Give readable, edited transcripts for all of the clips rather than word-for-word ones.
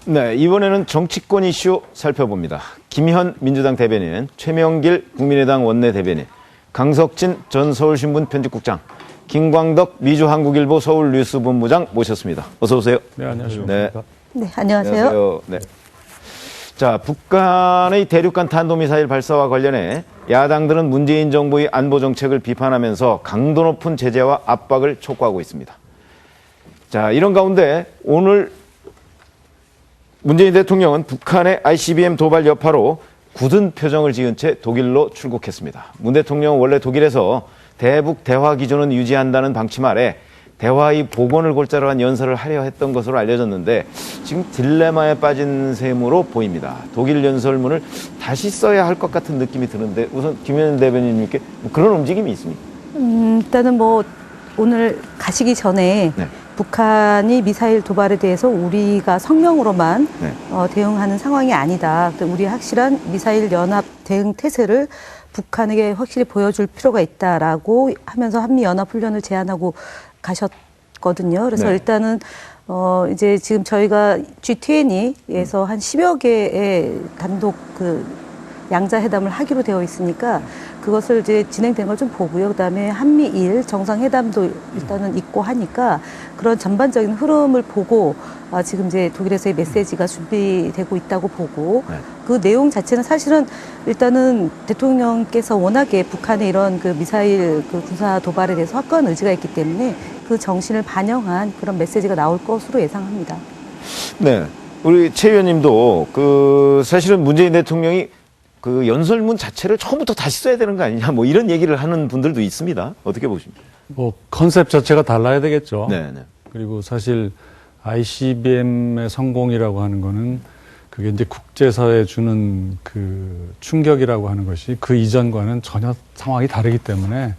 네, 이번에는 정치권 이슈 살펴봅니다. 김현 민주당 대변인, 최명길 국민의당 원내대변인, 강석진 전 서울신문 편집국장, 김광덕 미주한국일보 서울뉴스본부장 모셨습니다. 어서 오세요. 네, 안녕하십니까. 네, 안녕하세요. 네. 자, 북한의 대륙간 탄도미사일 발사와 관련해 야당들은 문재인 정부의 안보 정책을 비판하면서 강도 높은 제재와 압박을 촉구하고 있습니다. 자, 이런 가운데 오늘 문재인 대통령은 북한의 ICBM 도발 여파로 굳은 표정을 지은 채 독일로 출국했습니다. 문 대통령은 원래 독일에서 대북 대화 기조는 유지한다는 방침 아래 대화의 복원을 골자로 한 연설을 하려 했던 것으로 알려졌는데 지금 딜레마에 빠진 셈으로 보입니다. 독일 연설문을 다시 써야 할 것 같은 느낌이 드는데 우선 김현 대변인님께 그런 움직임이 있습니까? 일단은 오늘 가시기 전에 네. 북한이 미사일 도발에 대해서 우리가 성명으로만 네. 대응하는 상황이 아니다. 우리 확실한 미사일 연합 대응 태세를 북한에게 확실히 보여줄 필요가 있다라고 하면서 한미연합훈련을 제안하고 가셨거든요. 그래서 네. 일단은 이제 지금 저희가 G20에서 한 10여 개의 단독 양자회담을 하기로 되어 있으니까 그것을 이제 진행된 걸 좀 보고요. 그다음에 한미일 정상회담도 일단은 있고 하니까 그런 전반적인 흐름을 보고 지금 이제 독일에서의 메시지가 준비되고 있다고 보고 네. 그 내용 자체는 사실은 일단은 대통령께서 워낙에 북한의 이런 미사일 군사 도발에 대해서 확고한 의지가 있기 때문에 그 정신을 반영한 그런 메시지가 나올 것으로 예상합니다. 네. 우리 최 의원님도 사실은 문재인 대통령이 그 연설문 자체를 처음부터 다시 써야 되는 거 아니냐 뭐 이런 얘기를 하는 분들도 있습니다. 어떻게 보십니까? 컨셉 자체가 달라야 되겠죠. 네. 그리고 사실 ICBM의 성공이라고 하는 거는 그게 이제 국제사회에 주는 그 충격이라고 하는 것이 그 이전과는 전혀 상황이 다르기 때문에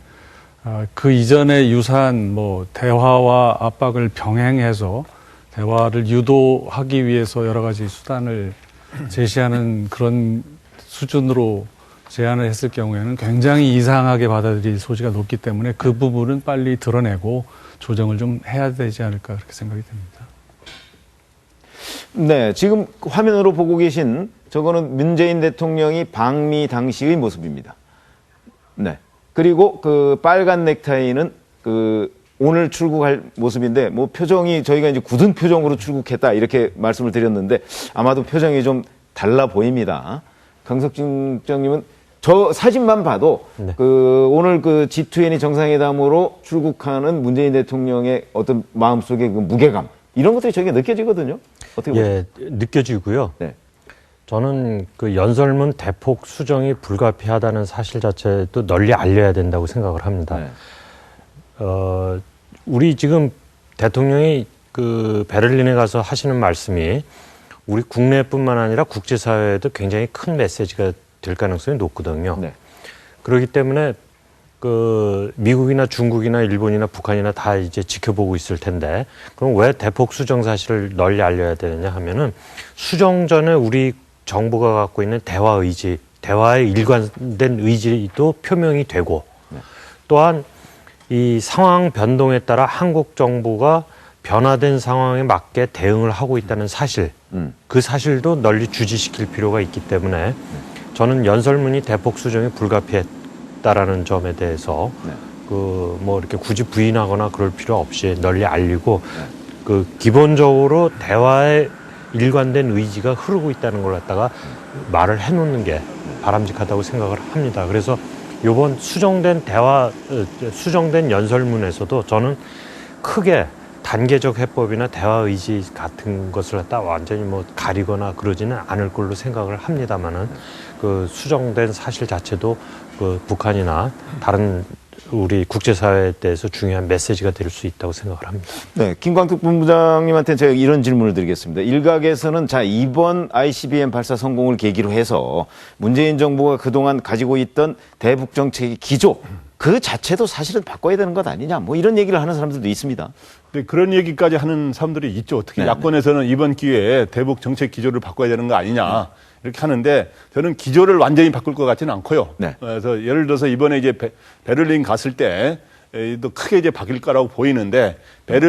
그 이전에 유사한 대화와 압박을 병행해서 대화를 유도하기 위해서 여러 가지 수단을 제시하는 그런 수준으로 제안을 했을 경우에는 굉장히 이상하게 받아들일 소지가 높기 때문에 그 부분은 빨리 드러내고 조정을 좀 해야 되지 않을까 그렇게 생각이 듭니다. 네, 지금 화면으로 보고 계신 저거는 문재인 대통령이 방미 당시의 모습입니다. 네. 그리고 그 빨간 넥타이는 오늘 출국할 모습인데 표정이 저희가 이제 굳은 표정으로 출국했다 이렇게 말씀을 드렸는데 아마도 표정이 좀 달라 보입니다. 강석진 국장님은 저 사진만 봐도 네. 오늘 G20 정상회담으로 출국하는 문재인 대통령의 어떤 마음속의 그 무게감 이런 것들이 저희가 느껴지거든요. 어떻게 보세요? 느껴지고요. 네. 저는 그 연설문 대폭 수정이 불가피하다는 사실 자체도 널리 알려야 된다고 생각을 합니다. 네. 우리 지금 대통령이 베를린에 가서 하시는 말씀이 우리 국내뿐만 아니라 국제사회에도 굉장히 큰 메시지가 될 가능성이 높거든요. 네. 그렇기 때문에 미국이나 중국이나 일본이나 북한이나 다 이제 지켜보고 있을 텐데 그럼 왜 대폭 수정 사실을 널리 알려야 되느냐 하면은 수정 전에 우리 정부가 갖고 있는 대화 의지, 대화의 일관된 의지도 표명이 되고 또한 이 상황 변동에 따라 한국 정부가 변화된 상황에 맞게 대응을 하고 있다는 사실, 그 사실도 널리 주지시킬 필요가 있기 때문에 저는 연설문이 대폭 수정이 불가피했다라는 점에 대해서 이렇게 굳이 부인하거나 그럴 필요 없이 널리 알리고 기본적으로 대화에 일관된 의지가 흐르고 있다는 걸 갖다가 말을 해놓는 게 바람직하다고 생각을 합니다. 그래서 이번 수정된 연설문에서도 저는 크게 단계적 해법이나 대화 의지 같은 것을 갖다 완전히 가리거나 그러지는 않을 걸로 생각을 합니다만은 수정된 사실 자체도 북한이나 다른 우리 국제사회에 대해서 중요한 메시지가 될 수 있다고 생각을 합니다. 네, 김광특 본부장님한테 제가 이런 질문을 드리겠습니다. 일각에서는 이번 ICBM 발사 성공을 계기로 해서 문재인 정부가 그동안 가지고 있던 대북 정책의 기조 그 자체도 사실은 바꿔야 되는 것 아니냐 이런 얘기를 하는 사람들도 있습니다. 근데 그런 얘기까지 하는 사람들이 있죠. 특히 네. 야권에서는 이번 기회에 대북 정책 기조를 바꿔야 되는 거 아니냐 이렇게 하는데 저는 기조를 완전히 바꿀 것 같지는 않고요. 네. 그래서 예를 들어서 이번에 이제 베를린 갔을 때 더 크게 이제 바뀔 거라고 보이는데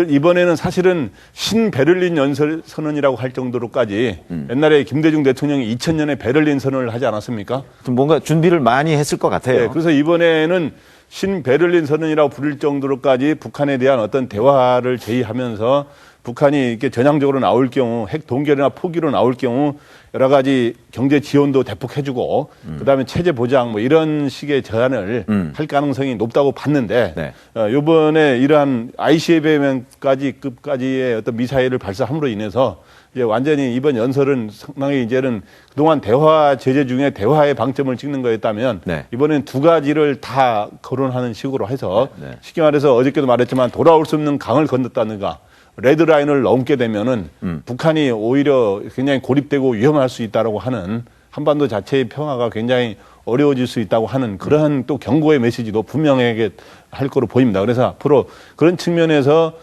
이번에는 사실은 신베를린 연설선언이라고 할 정도로까지 옛날에 김대중 대통령이 2000년에 베를린 선언을 하지 않았습니까? 좀 뭔가 준비를 많이 했을 것 같아요. 네, 그래서 이번에는 신베를린 선언이라고 부를 정도로까지 북한에 대한 어떤 대화를 제의하면서 북한이 이렇게 전향적으로 나올 경우 핵 동결이나 포기로 나올 경우 여러 가지 경제 지원도 대폭 해주고 그다음에 체제 보장 뭐 이런 식의 제안을 할 가능성이 높다고 봤는데 네. 이번에 이러한 ICBM까지의 어떤 미사일을 발사함으로 인해서 이제 완전히 이번 연설은 상당히 이제는 그동안 대화 제재 중에 대화의 방점을 찍는 거였다면 네. 이번엔 두 가지를 다 거론하는 식으로 해서 네. 쉽게 말해서 어저께도 말했지만 돌아올 수 없는 강을 건넜다든가 레드라인을 넘게 되면은 북한이 오히려 굉장히 고립되고 위험할 수 있다라고 하는 한반도 자체의 평화가 굉장히 어려워질 수 있다고 하는 그러한 또 경고의 메시지도 분명하게 할 거로 보입니다. 그래서 앞으로 그런 측면에서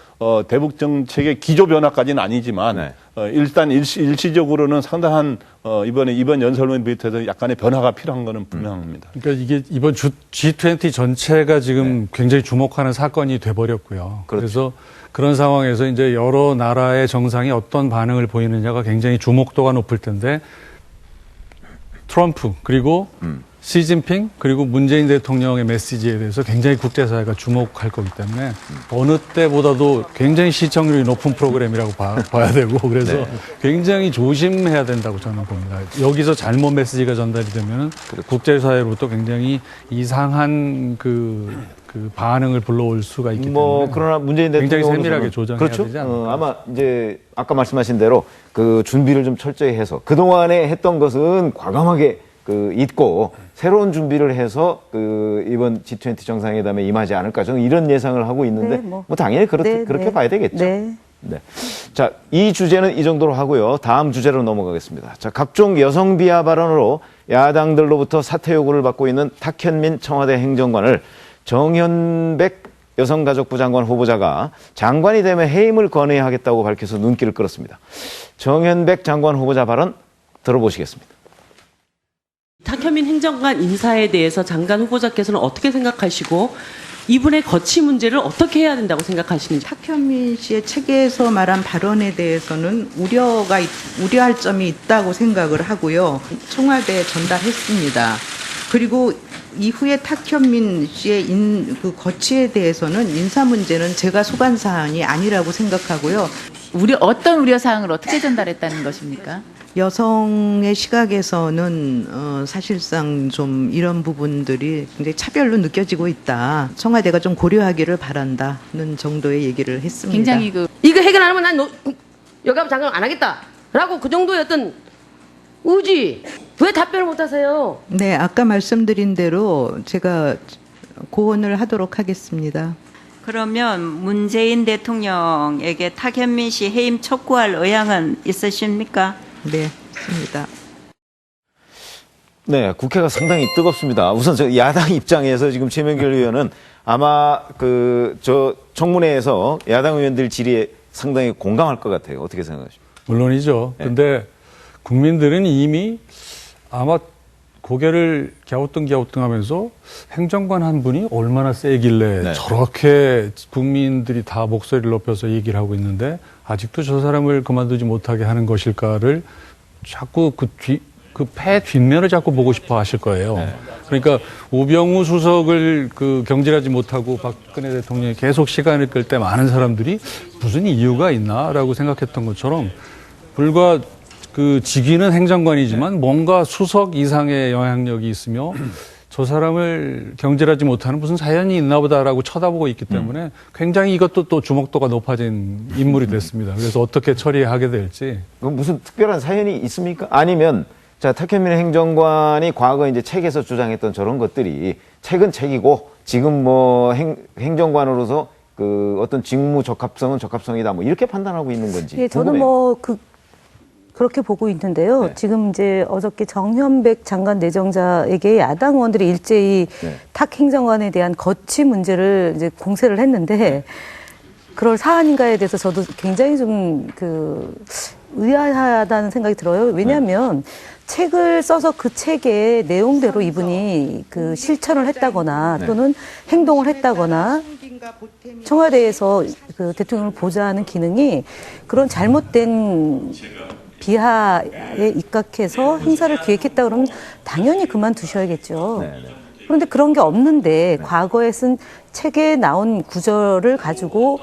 대북 정책의 기조 변화까지는 아니지만 네. 일단 일시적으로는 상당한 이번 연설문 비롯해서 약간의 변화가 필요한 거는 분명합니다. 그러니까 이게 이번 G20 전체가 지금 굉장히 주목하는 사건이 돼버렸고요. 그렇죠. 그래서 그런 상황에서 이제 여러 나라의 정상이 어떤 반응을 보이느냐가 굉장히 주목도가 높을 텐데 트럼프 그리고 시진핑 그리고 문재인 대통령의 메시지에 대해서 굉장히 국제사회가 주목할 거기 때문에 어느 때보다도 굉장히 시청률이 높은 프로그램이라고 봐야 되고 그래서 네. 굉장히 조심해야 된다고 저는 봅니다. 여기서 잘못 메시지가 전달이 되면 국제사회로부터 굉장히 이상한 그 반응을 불러올 수가 있기 때문에 그러나 문재인 굉장히 대통령은 세밀하게 조정해야 그렇죠? 되지 않을까. 아마 이제 아까 말씀하신 대로 그 준비를 좀 철저히 해서 그동안에 했던 것은 과감하게 잊고 새로운 준비를 해서 이번 G20 정상회담에 임하지 않을까 저는 이런 예상을 하고 있는데 네, 뭐 당연히 그렇게 네. 봐야 되겠죠. 네. 네. 자, 이 주제는 이 정도로 하고요. 다음 주제로 넘어가겠습니다. 자, 각종 여성 비하 발언으로 야당들로부터 사퇴 요구를 받고 있는 탁현민 청와대 행정관을 정현백 여성가족부 장관 후보자가 장관이 되면 해임을 건의해야 하겠다고 밝혀서 눈길을 끌었습니다. 정현백 장관 후보자 발언 들어보시겠습니다. 탁현민 행정관 인사에 대해서 장관 후보자께서는 어떻게 생각하시고 이분의 거취 문제를 어떻게 해야 된다고 생각하시는지. 탁현민 씨의 책에서 말한 발언에 대해서는 우려할 점이 있다고 생각을 하고요. 청와대에 전달했습니다. 그리고 이후에 탁현민 씨의 그 거취에 대해서는 인사 문제는 제가 소관 사안이 아니라고 생각하고요. 어떤 우려 사항을 어떻게 전달했다는 것입니까? 여성의 시각에서는 사실상 좀 이런 부분들이 굉장히 차별로 느껴지고 있다. 청와대가 좀 고려하기를 바란다는 정도의 얘기를 했습니다. 굉장히 이거 해결 안 하면 난 여가부 장관 안 하겠다라고 그 정도의 어떤 의지. 왜 답변을 못 하세요? 네, 아까 말씀드린 대로 제가 고언을 하도록 하겠습니다. 그러면 문재인 대통령에게 탁현민 씨 해임 촉구할 의향은 있으십니까? 네, 있습니다. 네, 국회가 상당히 뜨겁습니다. 우선 저 야당 입장에서 지금 최명길 의원은 아마 저 청문회에서 야당 의원들 질의에 상당히 공감할 것 같아요. 어떻게 생각하십니까? 물론이죠. 네. 근데 국민들은 이미 아마 고개를 갸우뚱갸우뚱하면서 행정관 한 분이 얼마나 세길래 네. 저렇게 국민들이 다 목소리를 높여서 얘기를 하고 있는데 아직도 저 사람을 그만두지 못하게 하는 것일까를 자꾸 폐 뒷면을 자꾸 보고 싶어 하실 거예요. 네. 그러니까 우병우 수석을 경질하지 못하고 박근혜 대통령이 계속 시간을 끌 때 많은 사람들이 무슨 이유가 있나라고 생각했던 것처럼 불과 직위는 행정관이지만 뭔가 수석 이상의 영향력이 있으며 저 사람을 경질하지 못하는 무슨 사연이 있나 보다라고 쳐다보고 있기 때문에 굉장히 이것도 또 주목도가 높아진 인물이 됐습니다. 그래서 어떻게 처리하게 될지. 무슨 특별한 사연이 있습니까? 아니면 자, 탁현민 행정관이 과거 이제 책에서 주장했던 저런 것들이 책은 책이고 지금 뭐 행정관으로서 어떤 직무 적합성은 적합성이다 뭐 이렇게 판단하고 있는 건지. 예, 저는 궁금해요. 그렇게 보고 있는데요. 네. 지금 이제 어저께 정현백 장관 내정자에게 야당 의원들이 일제히 네. 탁 행정관에 대한 거취 문제를 이제 공세를 했는데 그럴 사안인가에 대해서 저도 굉장히 좀 의아하다는 생각이 들어요. 왜냐하면 책을 써서 그 책의 내용대로 이분이 그 실천을 했다거나 또는 행동을 했다거나 청와대에서 그 대통령을 보좌하는 기능이 그런 잘못된 비하에 입각해서 행사를 기획했다 그러면 당연히 그만두셔야겠죠. 그런데 그런 게 없는데 과거에 쓴 책에 나온 구절을 가지고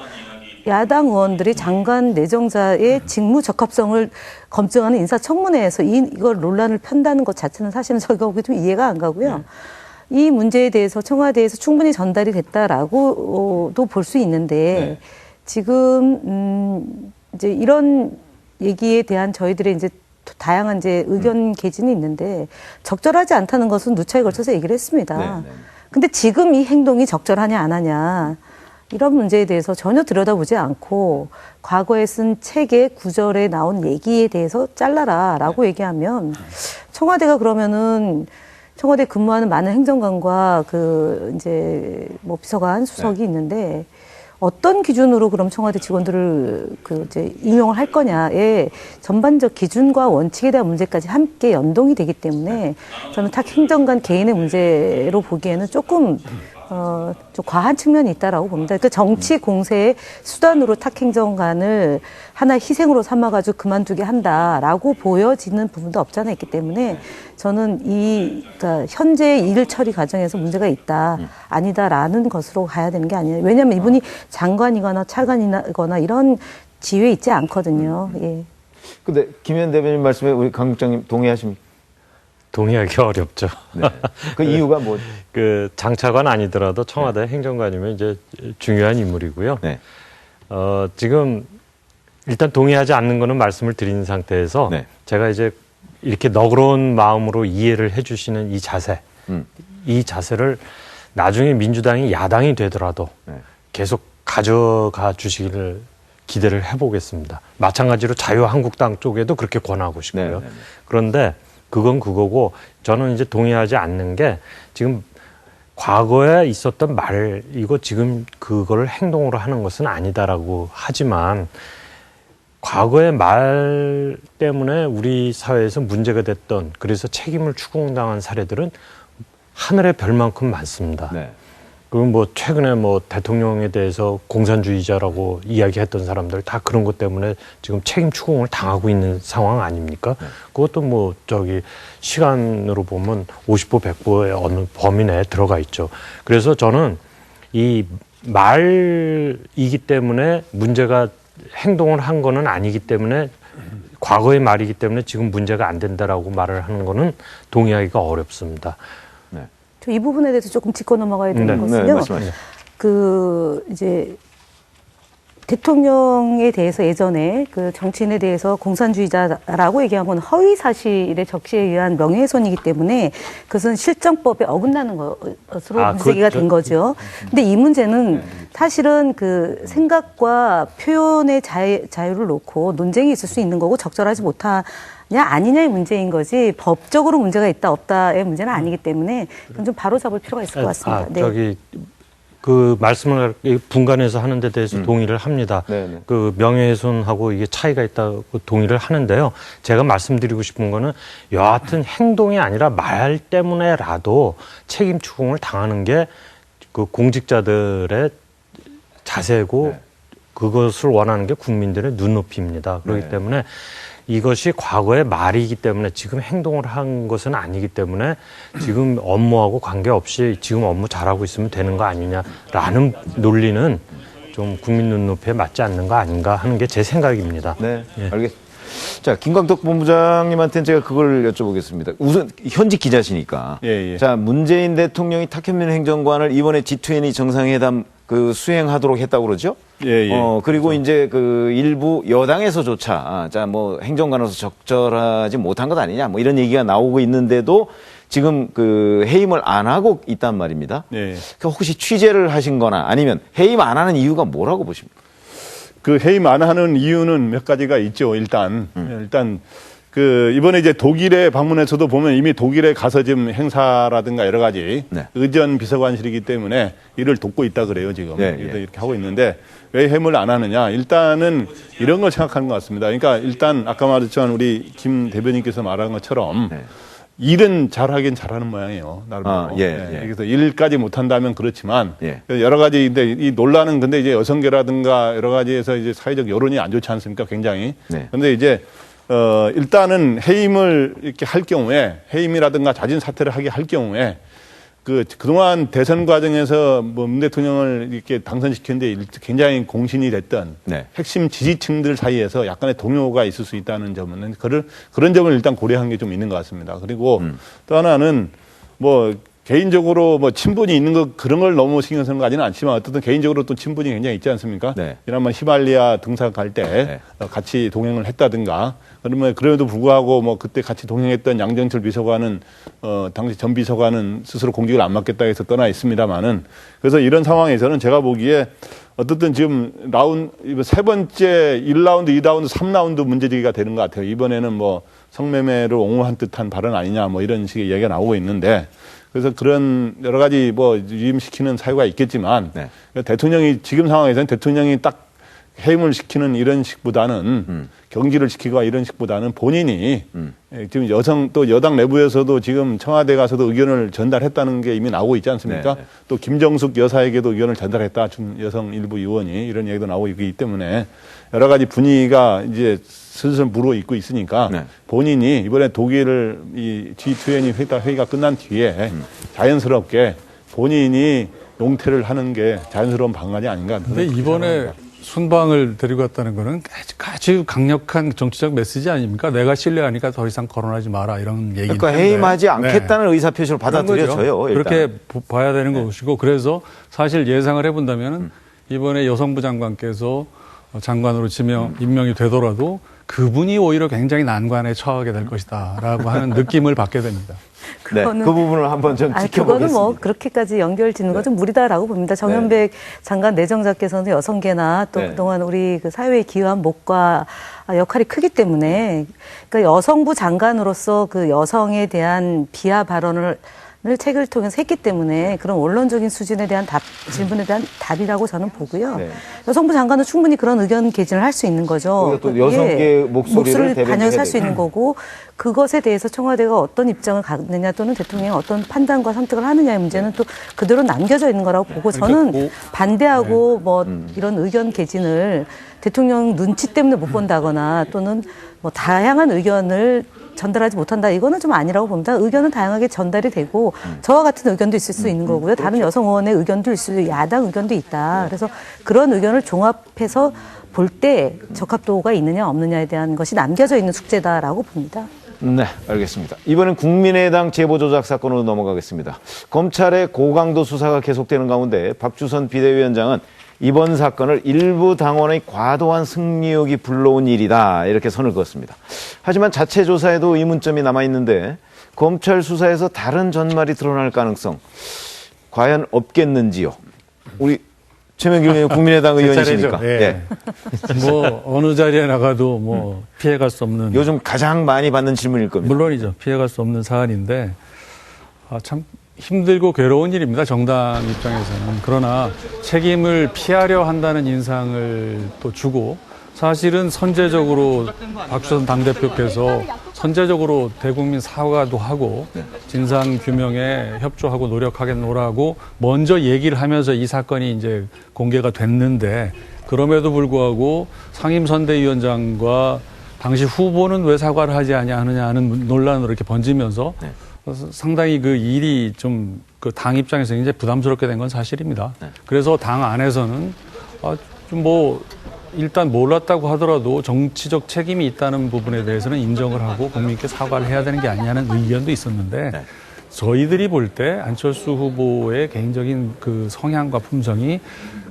야당 의원들이 장관 내정자의 직무 적합성을 검증하는 인사청문회에서 이걸 논란을 편다는 것 자체는 사실은 저희가 보기 좀 이해가 안 가고요. 이 문제에 대해서 청와대에서 충분히 전달이 됐다라고도 볼 수 있는데 지금 이제 이런 얘기에 대한 저희들의 이제 다양한 이제 의견 개진이 있는데 적절하지 않다는 것은 누차에 걸쳐서 얘기를 했습니다. 근데 지금 이 행동이 적절하냐 안 하냐 이런 문제에 대해서 전혀 들여다보지 않고 과거에 쓴 책의 구절에 나온 얘기에 대해서 잘라라라고 얘기하면 청와대가 그러면은 청와대 근무하는 많은 행정관과 그 이제 뭐 비서관 수석이 있는데 어떤 기준으로 그럼 청와대 직원들을 그 이제 임용을 할 거냐의 전반적 기준과 원칙에 대한 문제까지 함께 연동이 되기 때문에 저는 탁 행정관 개인의 문제로 보기에는 조금 좀 과한 측면이 있다라고 봅니다. 그러니까 정치 공세의 수단으로 탁 행정관을 하나의 희생으로 삼아가지고 그만두게 한다라고 보여지는 부분도 없지 않아 있기 때문에 저는 그러니까 현재 일 처리 과정에서 문제가 있다, 아니다라는 것으로 가야 되는 게 아니에요. 왜냐하면 이분이 장관이거나 차관이거나 이런 지위에 있지 않거든요. 예. 근데 김현 대변인 말씀에 우리 강 국장님 동의하십니까? 동의하기 어렵죠. 네. 그 이유가 뭐? 그 장차관 아니더라도 청와대 행정관이면 이제 중요한 인물이고요. 네. 지금 일단 동의하지 않는 거는 말씀을 드린 상태에서 제가 이제 이렇게 너그러운 마음으로 이해를 해주시는 이 자세, 이 자세를 나중에 민주당이 야당이 되더라도 계속 가져가 주시기를 기대를 해보겠습니다. 마찬가지로 자유한국당 쪽에도 그렇게 권하고 싶고요. 그런데 그건 그거고 저는 이제 동의하지 않는 게 지금 과거에 있었던 말이고 지금 그거를 행동으로 하는 것은 아니다라고 하지만 과거의 말 때문에 우리 사회에서 문제가 됐던 그래서 책임을 추궁당한 사례들은 하늘의 별만큼 많습니다. 그리고 뭐 최근에 뭐 대통령에 대해서 공산주의자라고 이야기했던 사람들 다 그런 것 때문에 지금 책임 추궁을 당하고 있는 상황 아닙니까? 그것도 뭐 시간으로 보면 50보 100보의 어느 범위 내에 들어가 있죠. 그래서 저는 이 말이기 때문에 문제가 행동을 한 거는 아니기 때문에 과거의 말이기 때문에 지금 문제가 안 된다라고 말을 하는 거는 동의하기가 어렵습니다. 이 부분에 대해서 조금 짚고 넘어가야 되는 것은요. 이제 대통령에 대해서 예전에 그 정치인에 대해서 공산주의자라고 얘기한 건 허위 사실의 적시에 의한 명예훼손이기 때문에 그것은 실정법에 어긋나는 것으로 문제가 된 거죠. 근데 이 문제는 사실은 그 생각과 표현의 자유를 놓고 논쟁이 있을 수 있는 거고 적절하지 못하냐 아니냐의 문제인 거지 법적으로 문제가 있다 없다의 문제는 아니기 때문에 그건 좀 바로잡을 필요가 있을 것 같습니다. 그 말씀을 분간해서 하는 데 대해서 동의를 합니다. 그 명예훼손하고 이게 차이가 있다고 동의를 하는데요. 제가 말씀드리고 싶은 거는 여하튼 행동이 아니라 말 때문에라도 책임 추궁을 당하는 게 그 공직자들의 자세고 그것을 원하는 게 국민들의 눈높이입니다. 그렇기 때문에 이것이 과거의 말이기 때문에 지금 행동을 한 것은 아니기 때문에 지금 업무하고 관계없이 지금 업무 잘하고 있으면 되는 거 아니냐라는 논리는 좀 국민 눈높이에 맞지 않는 거 아닌가 하는 게 제 생각입니다. 네, 알겠습니다. 자, 김광석 본부장님한테는 제가 그걸 여쭤보겠습니다. 우선 현직 기자시니까. 자, 문재인 대통령이 탁현민 행정관을 이번에 G20 정상회담 그 수행하도록 했다고 그러죠? 그리고 이제 그 일부 여당에서조차 자, 뭐 행정관으로서 적절하지 못한 것 아니냐 뭐 이런 얘기가 나오고 있는데도 지금 그 해임을 안 하고 있단 말입니다. 혹시 취재를 하신 거나 아니면 해임 안 하는 이유가 뭐라고 보십니까? 그 해임 안 하는 이유는 몇 가지가 있죠. 일단 이번에 이제 독일에 방문해서도 보면 이미 독일에 가서 지금 행사라든가 여러 가지 네. 의전 비서관실이기 때문에 일을 돕고 있다 그래요, 지금. 네, 이렇게 하고 있는데 왜 해임을 안 하느냐. 일단은 이런 걸 생각하는 것 같습니다. 그러니까 일단 아까 말했지만 우리 김 대변인께서 말한 것처럼 네. 일은 잘하긴 잘하는 모양이에요. 나름대로. 예. 그래서 일까지 못한다면 그렇지만 예. 여러 가지 근데 이 논란은 근데 이제 여성계라든가 여러 가지에서 이제 사회적 여론이 안 좋지 않습니까? 굉장히. 네. 근데 이제 일단은 해임을 이렇게 할 경우에 해임이라든가 자진 사퇴를 하게 할 경우에 그동안 대선 과정에서 뭐 문 대통령을 이렇게 당선시켰는데 굉장히 공신이 됐던 네. 핵심 지지층들 사이에서 약간의 동요가 있을 수 있다는 점은 그런 점을 일단 고려한 게 좀 있는 것 같습니다. 그리고 또 하나는 뭐 개인적으로 뭐 친분이 있는 거 그런 걸 너무 신경 쓰는 거 아니는 않지만 어쨌든 개인적으로 또 친분이 굉장히 있지 않습니까? 네. 지난번 히말리아 등산 갈 때 같이 동행을 했다든가 그러면 그래도 불구하고 뭐 그때 같이 동행했던 양정철 비서관은 당시 전 비서관은 스스로 공직을 안 맡겠다 해서 떠나 있습니다만은 그래서 이런 상황에서는 제가 보기에 어쨌든 지금 이번 세 번째 1라운드, 2라운드, 3라운드 문제제기가 되는 것 같아요. 이번에는 뭐 성매매를 옹호한 듯한 발언 아니냐 뭐 이런 식의 이야기가 나오고 있는데 그래서 그런 여러 가지 뭐 유임시키는 사유가 있겠지만 네. 대통령이 지금 상황에서는 대통령이 딱 해임을 시키는 이런 식보다는 경질을 시키거나 이런 식보다는 본인이 지금 또 여당 내부에서도 지금 청와대 가서도 의견을 전달했다는 게 이미 나오고 있지 않습니까? 네. 또 김정숙 여사에게도 의견을 전달했다. 여성 일부 의원이 이런 얘기도 나오고 있기 때문에 여러 가지 분위기가 이제 슬슬 무르익고 있으니까 네. 본인이 이번에 독일을 이 G20 회의가 끝난 뒤에 자연스럽게 본인이 용퇴를 하는 게 자연스러운 방안이 아닌가. 근데 이번에 순방을 데리고 갔다는 거는 아주 강력한 정치적 메시지 아닙니까? 내가 신뢰하니까 더 이상 거론하지 마라 이런 얘기인데. 그러니까 해임하지 않겠다는 의사표시로 그런 받아들여져요. 거죠. 일단. 그렇게 봐야 되는 것이고 그래서 사실 예상을 해본다면 이번에 여성부 장관께서 장관으로 임명이 되더라도 그분이 오히려 굉장히 난관에 처하게 될 것이다라고 하는 느낌을 받게 됩니다. 네, 그 부분을 한번 좀 지켜보겠습니다. 그거는 뭐 그렇게까지 연결 짓는 건 좀 무리다라고 봅니다. 정현백 장관 내정자께서는 여성계나 또 그동안 우리 그 사회에 기여한 목과 역할이 크기 때문에 그러니까 여성부 장관으로서 그 여성에 대한 비하 발언을 책을 통해서 했기 때문에 그런 원론적인 수준에 대한 질문에 대한 답이라고 저는 보고요. 네. 여성부 장관은 충분히 그런 의견 개진을 할 수 있는 거죠. 또 여성계 목소리를 반영해서 할 수 있는 거고 그것에 대해서 청와대가 어떤 입장을 갖느냐 또는 대통령이 어떤 판단과 선택을 하느냐의 문제는 또 그대로 남겨져 있는 거라고 보고 저는 반대하고 뭐 이런 의견 개진을 대통령 눈치 때문에 못 본다거나 또는 뭐 다양한 의견을 전달하지 못한다. 이거는 좀 아니라고 봅니다. 의견은 다양하게 전달이 되고 저와 같은 의견도 있을 수 있는 거고요. 다른 여성 의원의 의견도 있을 수 있고 야당 의견도 있다. 그래서 그런 의견을 종합해서 볼 때 적합도가 있느냐 없느냐에 대한 것이 남겨져 있는 숙제다라고 봅니다. 네, 알겠습니다. 이번엔 국민의당 제보 조작 사건으로 넘어가겠습니다. 검찰의 고강도 수사가 계속되는 가운데 박주선 비대위원장은 이번 사건을 일부 당원의 과도한 승리욕이 불러온 일이다 이렇게 선을 그었습니다. 하지만 자체 조사에도 의문점이 남아있는데 검찰 수사에서 다른 전말이 드러날 가능성 과연 없겠는지요? 우리 최명길 의원 국민의당 의원이시니까. 예. 뭐 어느 자리에 나가도 뭐 피해갈 수 없는 요즘 가장 많이 받는 질문일 겁니다. 물론이죠. 피해갈 수 없는 사안인데 참 힘들고 괴로운 일입니다. 정당 입장에서는. 그러나 책임을 피하려 한다는 인상을 또 주고 사실은 선제적으로 박주선 당대표께서 선제적으로 대국민 사과도 하고 진상규명에 협조하고 노력하겠노라고 먼저 얘기를 하면서 이 사건이 이제 공개가 됐는데 그럼에도 불구하고 상임선대위원장과 당시 후보는 왜 사과를 하지 않느냐 하는 논란으로 이렇게 번지면서 상당히 그 일이 좀 그 당 입장에서 굉장히 부담스럽게 된 건 사실입니다. 그래서 당 안에서는 좀 뭐 일단 몰랐다고 하더라도 정치적 책임이 있다는 부분에 대해서는 인정을 하고 국민께 사과를 해야 되는 게 아니냐는 의견도 있었는데 저희들이 볼 때 안철수 후보의 개인적인 그 성향과 품성이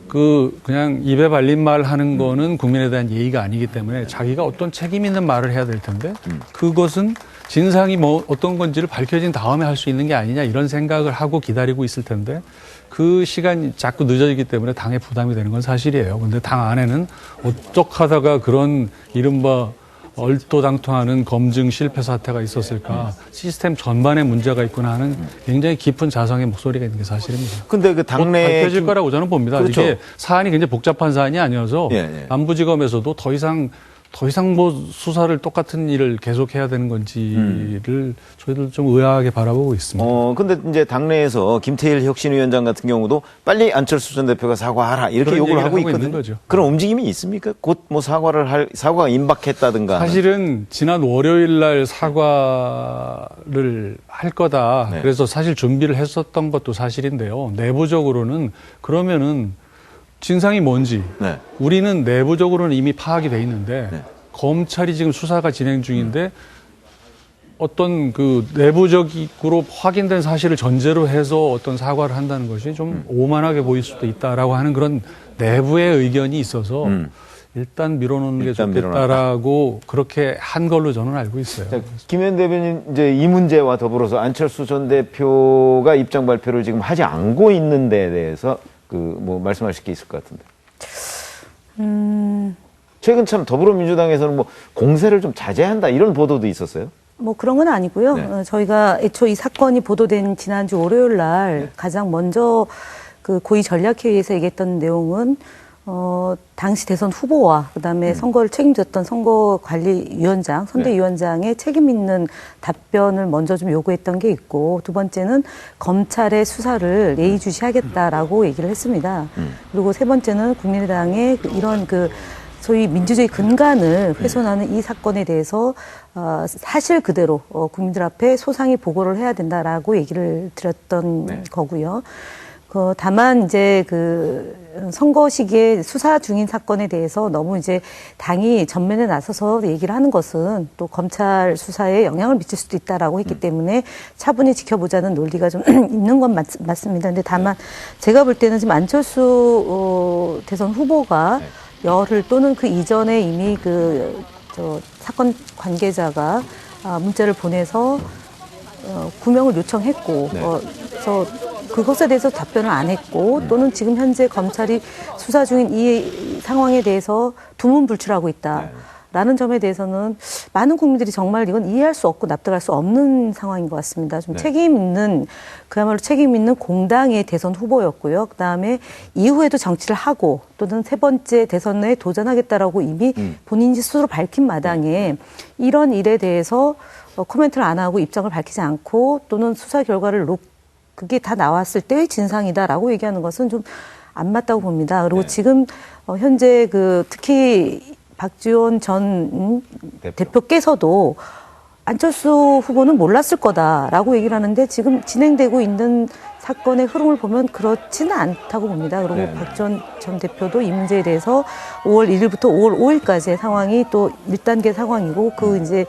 그냥 입에 발린 말 하는 거는 국민에 대한 예의가 아니기 때문에 자기가 어떤 책임 있는 말을 해야 될 텐데 그것은 진상이 뭐 어떤 건지를 밝혀진 다음에 할 수 있는 게 아니냐 이런 생각을 하고 기다리고 있을 텐데 그 시간이 자꾸 늦어지기 때문에 당에 부담이 되는 건 사실이에요. 근데 당 안에는 어떡하다가 그런 이른바 얼토당토하는 검증 실패 사태가 있었을까? 시스템 전반에 문제가 있구나 하는 굉장히 깊은 자성의 목소리가 있는 게 사실입니다. 근데 그 당내 밝혀질 거라고 저는 봅니다. 그렇죠. 이게 사안이 굉장히 복잡한 사안이 아니어서 예. 남부지검에서도 더 이상 뭐 수사를 똑같은 일을 계속해야 되는 건지를 저희들 좀 의아하게 바라보고 있습니다. 근데 이제 당내에서 김태일 혁신위원장 같은 경우도 빨리 안철수 전 대표가 사과하라 이렇게 그런 요구를 얘기를 하고 하고 있는 있거든요. 거죠. 그런 움직임이 있습니까? 곧 뭐 사과가 임박했다든가. 사실은 지난 월요일 날 사과를 할 거다. 네. 그래서 사실 준비를 했었던 것도 사실인데요. 내부적으로는 그러면은 진상이 뭔지 네. 우리는 내부적으로는 이미 파악이 돼 있는데 네. 검찰이 지금 수사가 진행 중인데 어떤 그 내부적으로 확인된 사실을 전제로 해서 어떤 사과를 한다는 것이 좀 오만하게 보일 수도 있다라고 하는 그런 내부의 의견이 있어서 일단 밀어놓는 게 일단 좋겠다라고 그렇게 한 걸로 저는 알고 있어요. 자, 김현 대변인 이제 이 문제와 더불어서 안철수 전 대표가 입장 발표를 지금 하지 않고 있는 데 대해서 뭐 말씀하실 게 있을 것 같은데. 최근 참 더불어민주당에서는 뭐 공세를 좀 자제한다 이런 보도도 있었어요. 뭐 그런 건 아니고요. 네. 저희가 애초 이 사건이 보도된 지난주 월요일 날 가장 먼저 그 고위 전략회의에서 얘기했던 내용은 당시 대선 후보와 그다음에 선거를 책임졌던 선거관리위원장, 선대위원장의 책임 있는 답변을 먼저 좀 요구했던 게 있고, 두 번째는 검찰의 수사를 예의주시하겠다라고 얘기를 했습니다. 그리고 세 번째는 국민의당의 이런 소위 민주주의 근간을 훼손하는 이 사건에 대해서 사실 그대로 국민들 앞에 소상히 보고를 해야 된다라고 얘기를 드렸던 거고요. 다만 이제 선거 시기에 수사 중인 사건에 대해서 너무 이제 당이 전면에 나서서 얘기를 하는 것은 또 검찰 수사에 영향을 미칠 수도 있다라고 했기 때문에 차분히 지켜보자는 논리가 좀 있는 건 맞습니다. 근데 다만 제가 볼 때는 지금 안철수 대선 후보가 열흘 또는 그 이전에 이미 사건 관계자가 문자를 보내서 구명을 요청했고, 그래서 그것에 대해서 답변을 안 했고, 또는 지금 현재 검찰이 수사 중인 이 상황에 대해서 두문불출하고 있다라는 점에 대해서는 많은 국민들이 정말 이건 이해할 수 없고 납득할 수 없는 상황인 것 같습니다. 좀 그야말로 책임 있는 공당의 대선 후보였고요. 그 다음에 이후에도 정치를 하고 또는 세 번째 대선에 도전하겠다라고 이미 본인이 스스로 밝힌 마당에 이런 일에 대해서 코멘트를 안 하고 입장을 밝히지 않고 또는 수사 결과를 그게 다 나왔을 때의 진상이다라고 얘기하는 것은 좀 안 맞다고 봅니다. 그리고 지금 현재 특히 박지원 전 대표께서도 안철수 후보는 몰랐을 거다라고 얘기를 하는데 지금 진행되고 있는 사건의 흐름을 보면 그렇지는 않다고 봅니다. 그리고 박지원 전 대표도 이 문제에 대해서 5월 1일부터 5월 5일까지의 상황이 또 1단계 상황이고 이제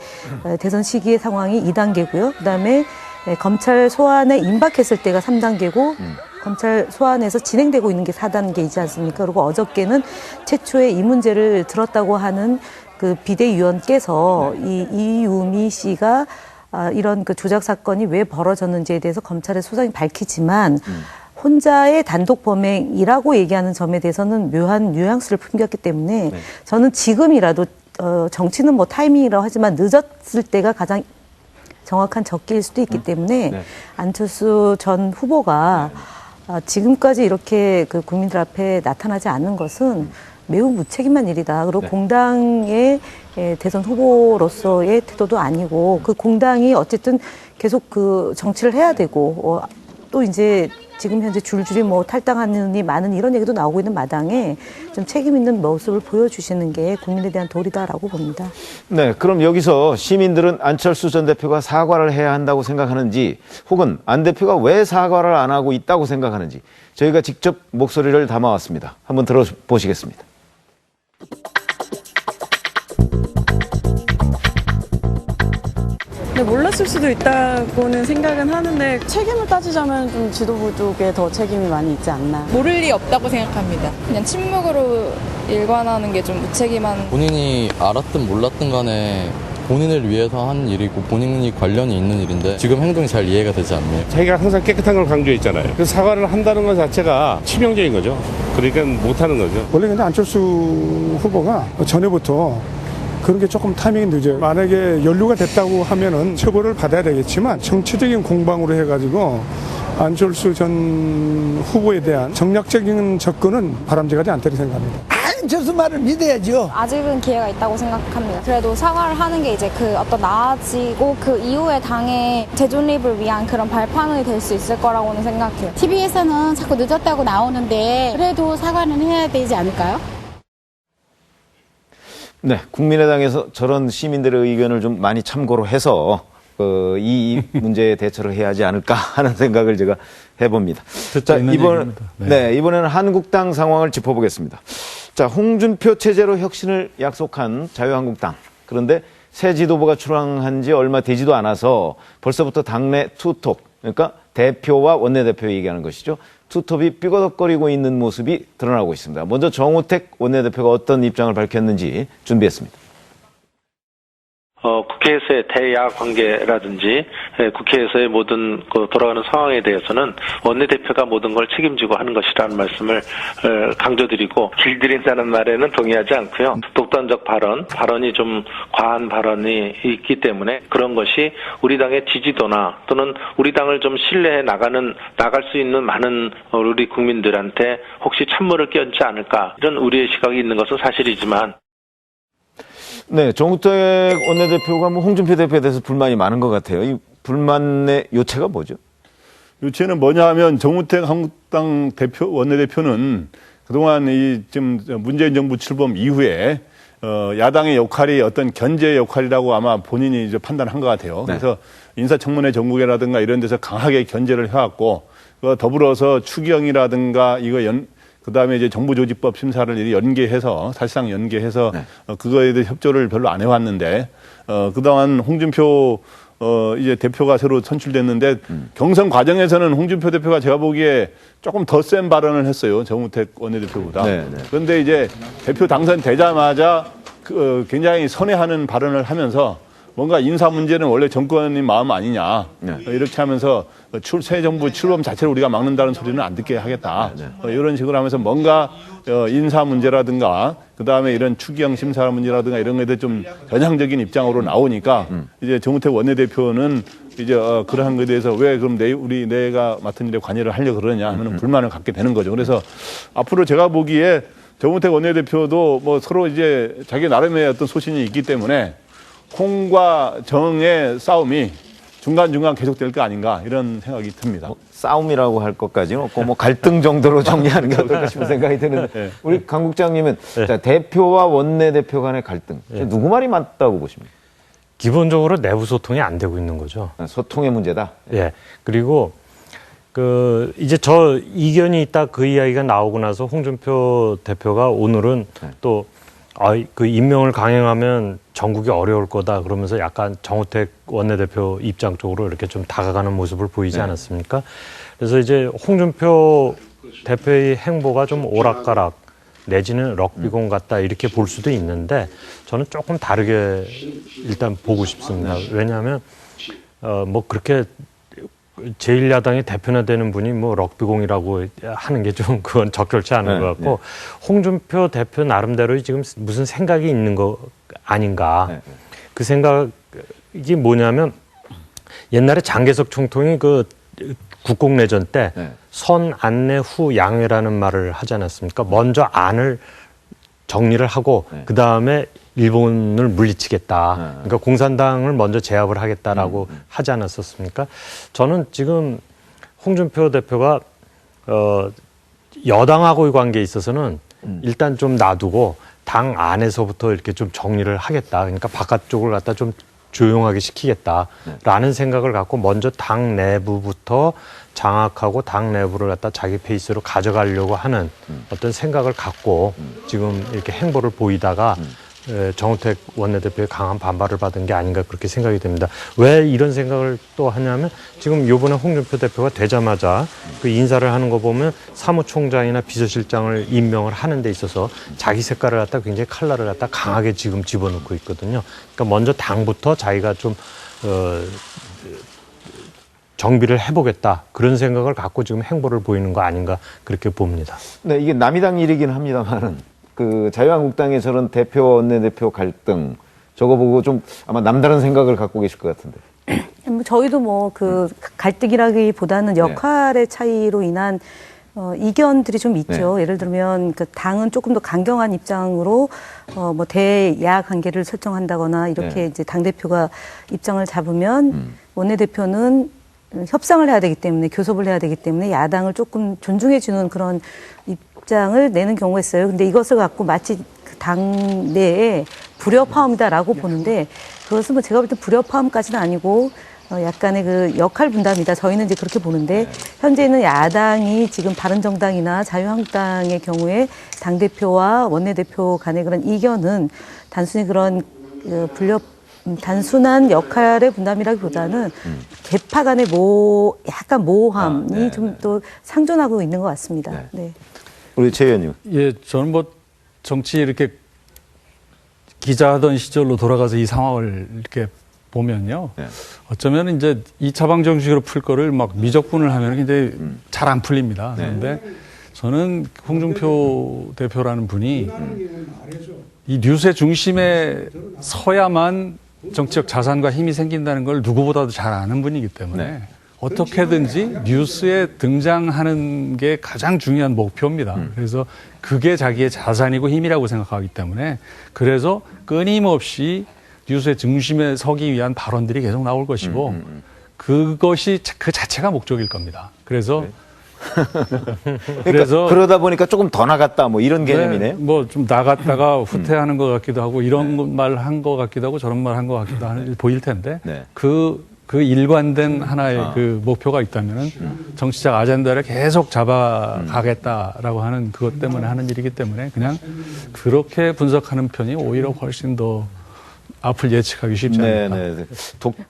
대선 시기의 상황이 2단계고요. 그다음에 검찰 소환에 임박했을 때가 3단계고 검찰 소환에서 진행되고 있는 게 4단계이지 않습니까? 그리고 어저께는 최초에 이 문제를 들었다고 하는 비대위원께서 이유미 씨가 이런 조작 사건이 왜 벌어졌는지에 대해서 검찰의 수사이 밝히지만 혼자의 단독 범행이라고 얘기하는 점에 대해서는 묘한 뉘앙스를 풍겼기 때문에 저는 지금이라도 정치는 뭐 타이밍이라고 하지만 늦었을 때가 가장 정확한 적기일 수도 있기 때문에 안철수 전 후보가 지금까지 이렇게 국민들 앞에 나타나지 않는 것은 매우 무책임한 일이다. 그리고 공당의 대선 후보로서의 태도도 아니고 그 공당이 어쨌든 계속 정치를 해야 되고 또 이제 지금 현재 줄줄이 탈당하느니 많은 이런 얘기도 나오고 있는 마당에 좀 책임 있는 모습을 보여주시는 게 국민에 대한 도리다라고 봅니다. 네, 그럼 여기서 시민들은 안철수 전 대표가 사과를 해야 한다고 생각하는지 혹은 안 대표가 왜 사과를 안 하고 있다고 생각하는지 저희가 직접 목소리를 담아왔습니다. 한번 들어보시겠습니다. 몰랐을 수도 있다고는 생각은 하는데 책임을 따지자면 좀 지도부 쪽에 더 책임이 많이 있지 않나. 모를 리 없다고 생각합니다. 그냥 침묵으로 일관하는 게 좀 무책임한. 본인이 알았든 몰랐든 간에 본인을 위해서 한 일이고 본인이 관련이 있는 일인데 지금 행동이 잘 이해가 되지 않네요. 자기가 항상 깨끗한 걸 강조했잖아요. 그 사과를 한다는 것 자체가 치명적인 거죠. 그러니까 못하는 거죠. 원래 근데 안철수 후보가 전에부터 그런 게 조금 타이밍이 늦어요. 만약에 연루가 됐다고 하면은 처벌을 받아야 되겠지만 정치적인 공방으로 해가지고 안철수 전 후보에 대한 정략적인 접근은 바람직하지 않다고 생각합니다. 안철수 말을 믿어야죠. 아직은 기회가 있다고 생각합니다. 그래도 사과를 하는 게 이제 그 어떤 나아지고 그 이후에 당의 재존립을 위한 그런 발판이 될 수 있을 거라고는 생각해요. TV에서는 자꾸 늦었다고 나오는데 그래도 사과는 해야 되지 않을까요? 네, 국민의당에서 저런 시민들의 의견을 좀 많이 참고로 해서 이 문제에 대처를 해야 하지 않을까 하는 생각을 제가 해봅니다. 자, 이번에는 한국당 상황을 짚어보겠습니다. 자, 홍준표 체제로 혁신을 약속한 자유한국당. 그런데 새 지도부가 출항한 지 얼마 되지도 않아서 벌써부터 당내 투톱, 그러니까 대표와 원내대표 얘기하는 것이죠. 투톱이 삐거덕거리고 있는 모습이 드러나고 있습니다. 먼저 정우택 원내대표가 어떤 입장을 밝혔는지 준비했습니다. 국회에서의 대야 관계라든지 국회에서의 모든 돌아가는 상황에 대해서는 원내대표가 모든 걸 책임지고 하는 것이라는 말씀을 강조드리고 길들인다는 말에는 동의하지 않고요. 독단적 발언이 좀 과한 발언이 있기 때문에 그런 것이 우리 당의 지지도나 또는 우리 당을 좀 신뢰해 나갈 수 있는 많은 우리 국민들한테 혹시 찬물을 끼얹지 않을까 이런 우리의 시각이 있는 것은 사실이지만 네, 정우택 원내대표가 홍준표 대표에 대해서 불만이 많은 것 같아요. 이 불만의 요체가 뭐죠? 요체는 뭐냐 하면 정우택 한국당 원내대표는 그동안 지금 문재인 정부 출범 이후에 야당의 역할이 어떤 견제 역할이라고 아마 본인이 이제 판단한 것 같아요. 네. 그래서 인사청문회 전국이라든가 이런 데서 강하게 견제를 해왔고 더불어서 추경이라든가 그다음에 이제 정부조직법 심사를 연계해서 사실상 연계해서 그거에 대해 협조를 별로 안 해왔는데 그동안 홍준표 이제 대표가 새로 선출됐는데 경선 과정에서는 홍준표 대표가 제가 보기에 조금 더 센 발언을 했어요. 정우택 원내대표보다. 그런데 이제 대표 당선되자마자 굉장히 선회하는 발언을 하면서 뭔가 인사 문제는 원래 정권의 마음 아니냐. 이렇게 하면서 새 정부 출범 자체를 우리가 막는다는 소리는 안 듣게 하겠다. 이런 식으로 하면서 뭔가 인사 문제라든가 그다음에 이런 추경 심사 문제라든가 이런 것에 대해 좀 전향적인 입장으로 나오니까 이제 정우택 원내대표는 이제 그러한 것에 대해서 왜 그럼 내가 맡은 일에 관여를 하려고 그러냐 하면 불만을 갖게 되는 거죠. 그래서 앞으로 제가 보기에 정우택 원내대표도 뭐 서로 이제 자기 나름의 어떤 소신이 있기 때문에 홍과 정의 싸움이 중간중간 계속될 거 아닌가 이런 생각이 듭니다. 싸움이라고 할 것까지는 없고 갈등 정도로 정리하는 게 어떨까 싶은 생각이 드는데 우리 강 국장님은 자, 대표와 원내대표 간의 갈등 누구 말이 맞다고 보십니까? 기본적으로 내부 소통이 안 되고 있는 거죠. 소통의 문제다. 예. 그리고 이제 저 이견이 있다 그 이야기가 나오고 나서 홍준표 대표가 오늘은 또 그 임명을 강행하면 전국이 어려울 거다 그러면서 약간 정우택 원내대표 입장 쪽으로 이렇게 좀 다가가는 모습을 보이지 않았습니까? 그래서 이제 홍준표 대표의 행보가 좀 오락가락 내지는 럭비공 같다 이렇게 볼 수도 있는데 저는 조금 다르게 일단 보고 싶습니다. 왜냐하면 뭐 그렇게 제1야당의 대표나 되는 분이 뭐 럭비공이라고 하는 게 좀 그건 적절치 않은 것 같고 홍준표 대표 나름대로 지금 무슨 생각이 있는 거 아닌가. 그 생각이 뭐냐면 옛날에 장개석 총통이 국공내전 때 선, 안내, 후, 양회라는 말을 하지 않았습니까? 먼저 안을 정리를 하고 그다음에 일본을 물리치겠다. 그러니까 공산당을 먼저 제압을 하겠다라고 하지 않았었습니까? 저는 지금 홍준표 대표가 여당하고의 관계에 있어서는 일단 좀 놔두고 당 안에서부터 이렇게 좀 정리를 하겠다. 그러니까 바깥쪽을 갖다 좀 조용하게 시키겠다라는 생각을 갖고 먼저 당 내부부터 장악하고 당 내부를 갖다 자기 페이스로 가져가려고 하는 어떤 생각을 갖고 지금 이렇게 행보를 보이다가 정우택 원내대표의 강한 반발을 받은 게 아닌가 그렇게 생각이 됩니다. 왜 이런 생각을 또 하냐면 지금 요번에 홍준표 대표가 되자마자 그 인사를 하는 거 보면 사무총장이나 비서실장을 임명을 하는 데 있어서 자기 색깔을 갖다 굉장히 칼날을 갖다 강하게 지금 집어넣고 있거든요. 그러니까 먼저 당부터 자기가 좀 정비를 해보겠다 그런 생각을 갖고 지금 행보를 보이는 거 아닌가 그렇게 봅니다. 네, 이게 남이당 일이긴 합니다만은 그 자유한국당의 저런 대표 원내대표 갈등 저거 보고 좀 아마 남다른 생각을 갖고 계실 것 같은데. 저희도 뭐 그 갈등이라기보다는 역할의 차이로 인한 이견들이 좀 있죠. 예를 들면 그 당은 조금 더 강경한 입장으로 뭐 대야 관계를 설정한다거나 이렇게 이제 당 대표가 입장을 잡으면 원내대표는 협상을 해야 되기 때문에 교섭을 해야 되기 때문에 야당을 조금 존중해 주는 그런 입장을 내는 경우가 있어요. 근데 이것을 갖고 마치 그 당 내에 불협화음이다라고 보는데 그것은 뭐 제가 볼 때 불협화음까지는 아니고 약간의 그 역할 분담이다. 저희는 이제 그렇게 보는데 현재는 야당이 지금 바른정당이나 자유한국당의 경우에 당대표와 원내대표 간의 그런 이견은 단순히 그런 단순한 역할의 분담이라기보다는 계파 간의 약간 모호함이 좀 또 상존하고 있는 것 같습니다. 네. 우리 최 의원님. 예, 저는 뭐 정치 이렇게 기자하던 시절로 돌아가서 이 상황을 이렇게 보면요. 어쩌면 이제 2차 방정식으로 풀 거를 막 미적분을 하면 굉장히 잘 안 풀립니다. 그런데 저는 홍준표 대표라는 분이 이 뉴스의 중심에 서야만 정치적 자산과 힘이 생긴다는 걸 누구보다도 잘 아는 분이기 때문에 어떻게든지 뉴스에 등장하는 게 가장 중요한 목표입니다. 그래서 그게 자기의 자산이고 힘이라고 생각하기 때문에 그래서 끊임없이 뉴스의 중심에 서기 위한 발언들이 계속 나올 것이고 그것이 그 자체가 목적일 겁니다. 그래서 그러니까 그러다 보니까 조금 더 나갔다 뭐 이런 개념이네요. 뭐 좀 나갔다가 후퇴하는 것 같기도 하고 이런 말 한 것 같기도 하고 저런 말 한 것 같기도 하는 보일 텐데 그 일관된 하나의 그 목표가 있다면은 정치적 아젠다를 계속 잡아가겠다라고 하는 그것 때문에 하는 일이기 때문에 그냥 그렇게 분석하는 편이 오히려 훨씬 더 앞을 예측하기 쉽지 않다.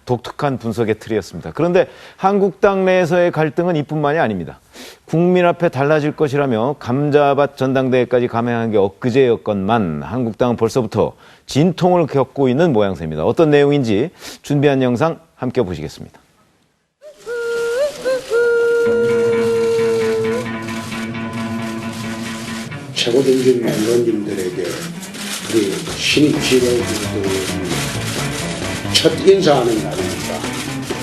독특한 분석의 틀이었습니다. 그런데 한국당 내에서의 갈등은 이뿐만이 아닙니다. 국민 앞에 달라질 것이라며 감자밭 전당대회까지 감행한 게 엊그제였건만 한국당은 벌써부터 진통을 겪고 있는 모양새입니다. 어떤 내용인지 준비한 영상 함께 보시겠습니다. 최고등급 의원님들에게 우리 신입 지도부도 첫 인사하는 날이니까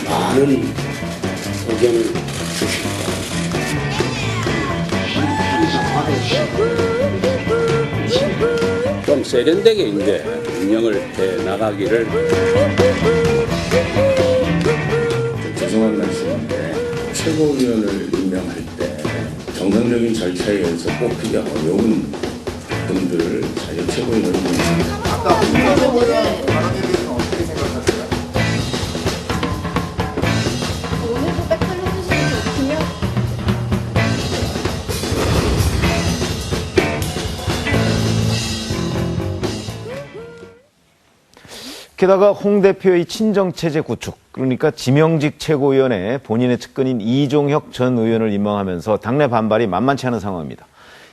많은 의견을 주십니다. 좀 세련되게 이제 운영을 해 나가기를. 죄송한 말씀인데 최고위원을 임명할 때 정상적인 절차에 의해서 뽑히기 어려운 분들을 자유 최고위원을 임명합니다. 아까 최고위원 발언에 대해서는 어떻게 생각하세요? 오늘도 백팔로 쓰시는 게 웃기면 게다가 홍 대표의 친정체제 구축, 그러니까 지명직 최고위원에 본인의 측근인 이종혁 전 의원을 임명하면서 당내 반발이 만만치 않은 상황입니다.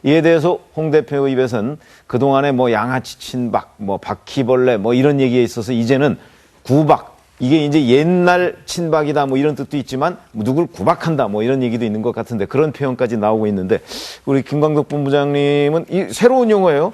이에 대해서 홍 대표 입에서는 그동안에 뭐 양아치 친박, 뭐 바퀴벌레 뭐 이런 얘기에 있어서 이제는 구박, 이게 이제 옛날 친박이다 뭐 이런 뜻도 있지만 누굴 구박한다 뭐 이런 얘기도 있는 것 같은데 그런 표현까지 나오고 있는데 우리 김광덕 본부장님은 이 새로운 용어예요.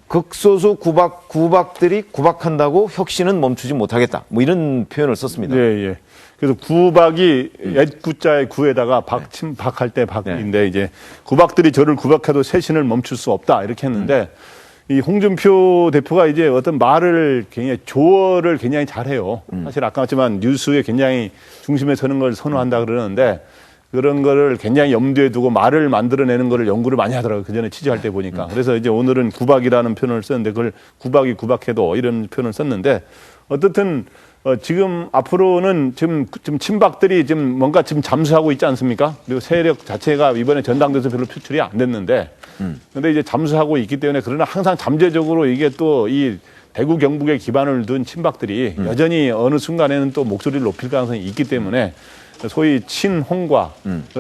극소수 구박들이 구박한다고 혁신은 멈추지 못하겠다. 뭐 이런 표현을 썼습니다. 예. 그래서 구박이 옛구자의 구에다가 박할 때 박인데 이제 구박들이 저를 구박해도 쇄신을 멈출 수 없다 이렇게 했는데 이 홍준표 대표가 이제 어떤 말을 굉장히 조어를 굉장히 잘해요. 사실 아까 했지만 뉴스에 굉장히 중심에 서는 걸 선호한다 그러는데 그런 거를 굉장히 염두에 두고 말을 만들어내는 거를 연구를 많이 하더라고요. 그 전에 취재할 때 보니까. 그래서 이제 오늘은 구박이라는 표현을 썼는데 그걸 구박이 구박해도 이런 표현을 썼는데 어떻든 지금 앞으로는 지금 친박들이 지금 뭔가 지금 잠수하고 있지 않습니까? 그리고 세력 자체가 이번에 전당대회에서 별로 표출이 안 됐는데 근데 이제 잠수하고 있기 때문에 그러나 항상 잠재적으로 이게 또 이 대구 경북에 기반을 둔 친박들이 여전히 어느 순간에는 또 목소리를 높일 가능성이 있기 때문에 소위 친홍과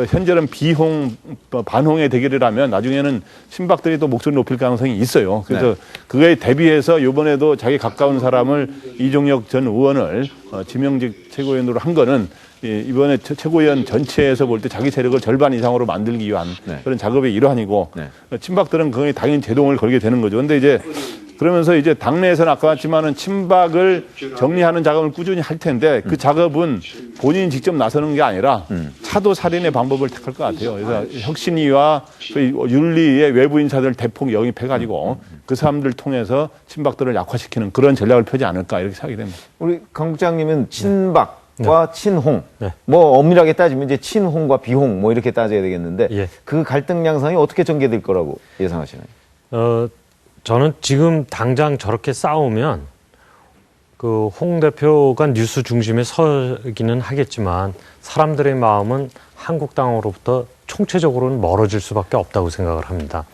현재는 비홍, 반홍의 대결을 하면 나중에는 친박들이 또 목소리 높일 가능성이 있어요. 그래서 그거에 대비해서 이번에도 자기 가까운 사람을 이종혁 전 의원을 지명직 최고위원으로 한 거는 이번에 최고위원 전체에서 볼 때 자기 세력을 절반 이상으로 만들기 위한 그런 작업의 일환이고 친박들은 그거에 당연히 제동을 걸게 되는 거죠. 근데 이제 그러면서 이제 당내에서는 아까 봤지만은 친박을 정리하는 작업을 꾸준히 할 텐데 그 작업은 본인이 직접 나서는 게 아니라 차도 살인의 방법을 택할 것 같아요. 그래서 혁신위와 윤리의 외부 인사들 대폭 영입해가지고 그 사람들 통해서 친박들을 약화시키는 그런 전략을 펴지 않을까 이렇게 생각이 됩니다. 우리 강 국장님은 친박과 친홍, 뭐 엄밀하게 따지면 이제 친홍과 비홍 뭐 이렇게 따져야 되겠는데 그 갈등 양상이 어떻게 전개될 거라고 예상하시나요? 저는 지금 당장 저렇게 싸우면 그 홍 대표가 뉴스 중심에 서기는 하겠지만 사람들의 마음은 한국당으로부터 총체적으로는 멀어질 수밖에 없다고 생각을 합니다.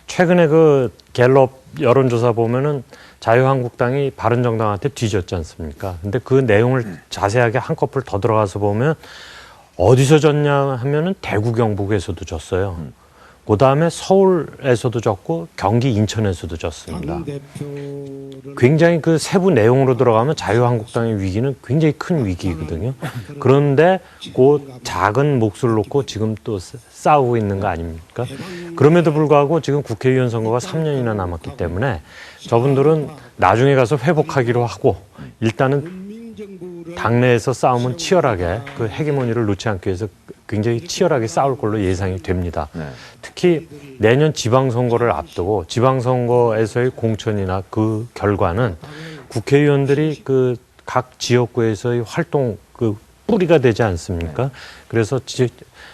최근에 그 갤럽 여론조사 보면은 자유한국당이 바른정당한테 뒤졌지 않습니까? 근데 그 내용을 자세하게 한꺼풀 더 들어가서 보면 어디서 졌냐 하면은 대구 경북에서도 졌어요. 그 다음에 서울에서도 졌고 경기 인천에서도 졌습니다. 굉장히 그 세부 내용으로 들어가면 자유한국당의 위기는 굉장히 큰 위기거든요. 그런데 그 작은 몫을 놓고 지금 또 싸우고 있는 거 아닙니까? 그럼에도 불구하고 지금 국회의원 선거가 3년이나 남았기 때문에 저분들은 나중에 가서 회복하기로 하고 일단은 당내에서 싸움은 치열하게 그 헤게모니를 놓지 않기 위해서 굉장히 치열하게 싸울 걸로 예상이 됩니다. 특히 내년 지방선거를 앞두고 지방선거에서의 공천이나 그 결과는 국회의원들이 그 각 지역구에서의 활동 그 뿌리가 되지 않습니까? 그래서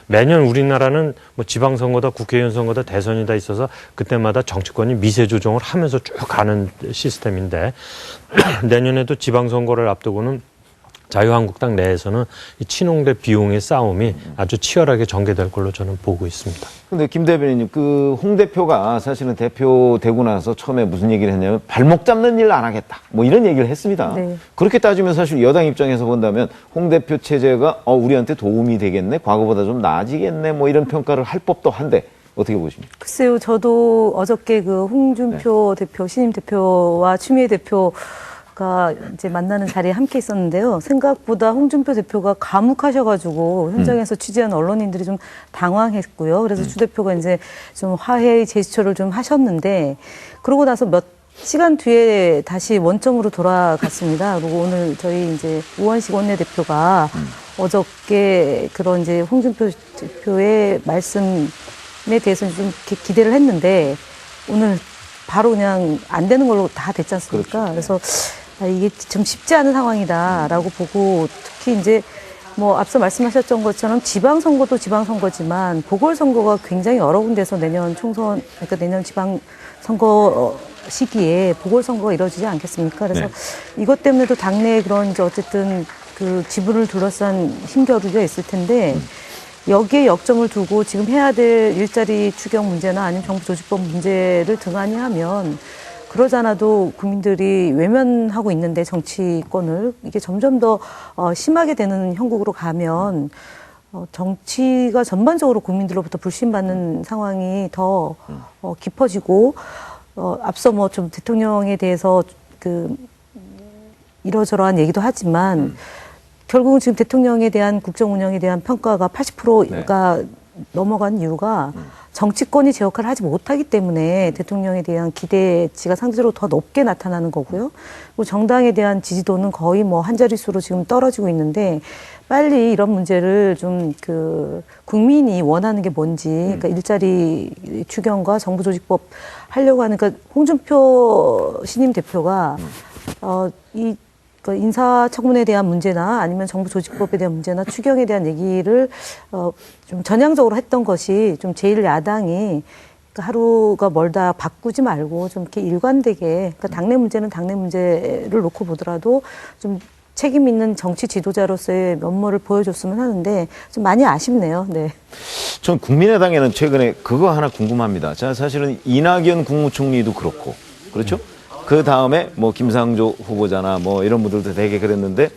매년 우리나라는 뭐 지방선거다 국회의원 선거다 대선이다 있어서 그때마다 정치권이 미세 조정을 하면서 쭉 가는 시스템인데 내년에도 지방선거를 앞두고는 자유한국당 내에서는 이 친홍 대 비홍의 싸움이 아주 치열하게 전개될 걸로 저는 보고 있습니다. 근데 김 대변인님, 그 홍 대표가 사실은 대표 되고 나서 처음에 무슨 얘기를 했냐면 발목 잡는 일 안 하겠다. 뭐 이런 얘기를 했습니다. 네. 그렇게 따지면 사실 여당 입장에서 본다면 홍 대표 체제가 우리한테 도움이 되겠네, 과거보다 좀 나아지겠네, 뭐 이런 평가를 할 법도 한데 어떻게 보십니까? 글쎄요, 저도 어저께 그 홍준표 대표, 신임 대표와 추미애 대표가 이제 만나는 자리에 함께 있었는데요. 생각보다 홍준표 대표가 과묵하셔가지고 현장에서 취재한 언론인들이 좀 당황했고요. 그래서 추 대표가 이제 좀 화해의 제스처를 좀 하셨는데 그러고 나서 몇 시간 뒤에 다시 원점으로 돌아갔습니다. 그리고 오늘 저희 이제 우원식 원내대표가 어저께 그런 이제 홍준표 대표의 말씀에 대해서는 좀 기대를 했는데 오늘 바로 그냥 안 되는 걸로 다 됐지 않습니까? 그래서 이게 좀 쉽지 않은 상황이다라고 보고 특히 이제 뭐 앞서 말씀하셨던 것처럼 지방선거도 지방선거지만 보궐선거가 굉장히 여러 군데서 내년 총선, 그러니까 내년 지방선거 시기에 보궐선거가 이루어지지 않겠습니까? 그래서 이것 때문에도 당내에 그런 이제 어쨌든 그 지분을 둘러싼 힘겨루기가 있을 텐데 여기에 역점을 두고 지금 해야 될 일자리 추경 문제나 아니면 정부 조직법 문제를 등한히 하면 그러지 않아도 국민들이 외면하고 있는데 정치권을 이게 점점 더 심하게 되는 형국으로 가면 정치가 전반적으로 국민들로부터 불신받는 상황이 더 깊어지고 앞서 뭐 좀 대통령에 대해서 그 이러저러한 얘기도 하지만 결국은 지금 대통령에 대한 국정 운영에 대한 평가가 80%가 넘어간 이유가 정치권이 제 역할을 하지 못하기 때문에 대통령에 대한 기대치가 상대적으로 더 높게 나타나는 거고요. 그리고 정당에 대한 지지도는 거의 뭐 한 자릿수로 지금 떨어지고 있는데 빨리 이런 문제를 좀 그 국민이 원하는 게 뭔지, 그러니까 일자리 추경과 정부조직법 하려고 하는, 그러니까 홍준표 신임 대표가 그 인사청문회에 대한 문제나 아니면 정부 조직법에 대한 문제나 추경에 대한 얘기를 좀 전향적으로 했던 것이 좀 제1야당이 하루가 멀다 바꾸지 말고 좀 이렇게 일관되게, 그러니까 당내 문제는 당내 문제를 놓고 보더라도 좀 책임 있는 정치 지도자로서의 면모를 보여줬으면 하는데 좀 많이 아쉽네요. 네. 전 국민의당에는 최근에 그거 하나 궁금합니다. 자, 사실은 이낙연 국무총리도 그렇고, 그렇죠? 그 다음에 뭐 김상조 후보자나 뭐 이런 분들도 되게 그랬는데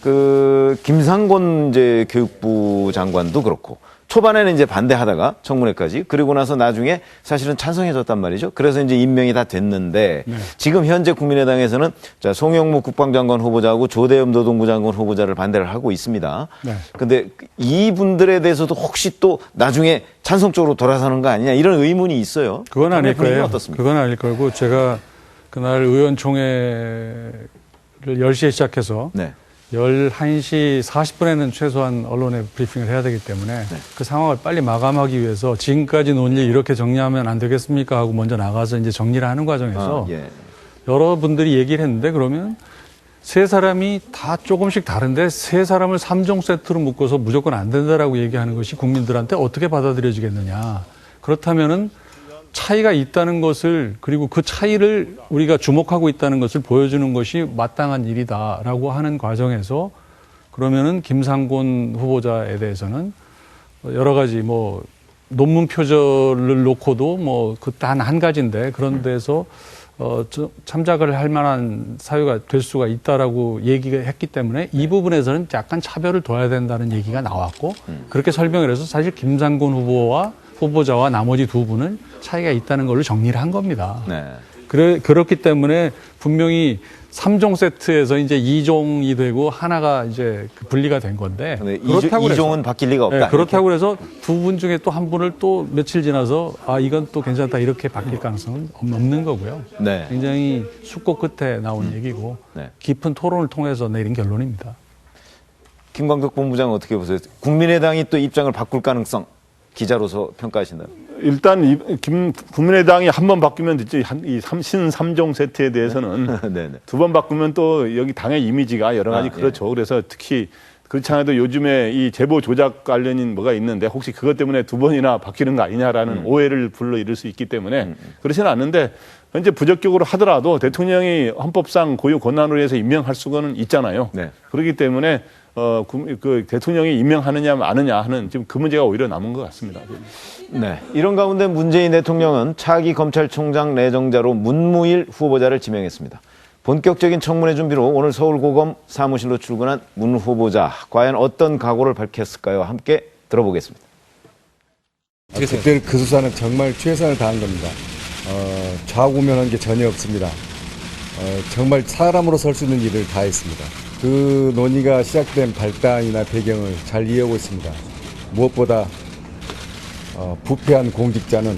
그 김상곤 이제 교육부 장관도 그렇고 초반에는 이제 반대하다가 청문회까지, 그리고 나서 나중에 사실은 찬성해줬단 말이죠. 그래서 이제 임명이 다 됐는데 지금 현재 국민의당에서는 자, 송영무 국방장관 후보자하고 조대엽 노동부 장관 후보자를 반대를 하고 있습니다. 근데 이분들에 대해서도 혹시 또 나중에 찬성 쪽으로 돌아서는 거 아니냐 이런 의문이 있어요. 그건 아닐 거예요. 어떻습니까? 그건 아닐 거고 제가 그날 의원총회를 10시에 시작해서 네. 11시 40분에는 최소한 언론에 브리핑을 해야 되기 때문에 그 상황을 빨리 마감하기 위해서 지금까지 논의 이렇게 정리하면 안 되겠습니까 하고 먼저 나가서 이제 정리를 하는 과정에서 여러분들이 얘기를 했는데 그러면 세 사람이 다 조금씩 다른데 세 사람을 3종 세트로 묶어서 무조건 안 된다라고 얘기하는 것이 국민들한테 어떻게 받아들여지겠느냐. 그렇다면은 차이가 있다는 것을 그리고 그 차이를 우리가 주목하고 있다는 것을 보여주는 것이 마땅한 일이다라고 하는 과정에서 그러면은 김상곤 후보자에 대해서는 여러 가지 뭐 논문 표절을 놓고도 뭐 그 단 한 가지인데 그런 데서 참작을 할 만한 사유가 될 수가 있다라고 얘기를 했기 때문에 이 부분에서는 약간 차별을 둬야 된다는 얘기가 나왔고 그렇게 설명을 해서 사실 김상곤 후보자와 나머지 두 분은 차이가 있다는 걸로 정리를 한 겁니다. 네. 그렇기 때문에 분명히 3종 세트에서 이제 2종이 되고 하나가 이제 분리가 된 건데. 그렇다고 2종은 바뀔 리가 없다. 네, 그렇다고 해서 두 분 중에 또 한 분을 또 며칠 지나서 이건 또 괜찮다 이렇게 바뀔 가능성은 없는 거고요. 네. 굉장히 숙고 끝에 나온 얘기고 깊은 토론을 통해서 내린 결론입니다. 김광석 본부장은 어떻게 보세요? 국민의당이 또 입장을 바꿀 가능성 기자로서 평가하신다면? 일단 국민의당이 한 번 바뀌면 됐죠. 이 3종 세트에 대해서는 두 번 바꾸면 또 여기 당의 이미지가 여러 가지 그렇죠. 그래서 특히 그렇지 않아도 요즘에 이 제보 조작 관련인 뭐가 있는데 혹시 그것 때문에 두 번이나 바뀌는 거 아니냐라는 오해를 불러일으킬 수 있기 때문에 그렇지는 않는데 현재 부적격으로 하더라도 대통령이 헌법상 고유 권한으로 해서 임명할 수는 있잖아요. 그렇기 때문에 그 대통령이 임명하느냐 마느냐 하는 지금 그 문제가 오히려 남은 것 같습니다. 네. 이런 가운데 문재인 대통령은 차기 검찰총장 내정자로 문무일 후보자를 지명했습니다. 본격적인 청문회 준비로 오늘 서울고검 사무실로 출근한 문 후보자, 과연 어떤 각오를 밝혔을까요? 함께 들어보겠습니다. 그때 그 수사는 정말 최선을 다한 겁니다. 좌우면한 게 전혀 없습니다. 정말 사람으로 설 수 있는 일을 다 했습니다. 그 논의가 시작된 발단이나 배경을 잘 이해하고 있습니다. 무엇보다 부패한 공직자는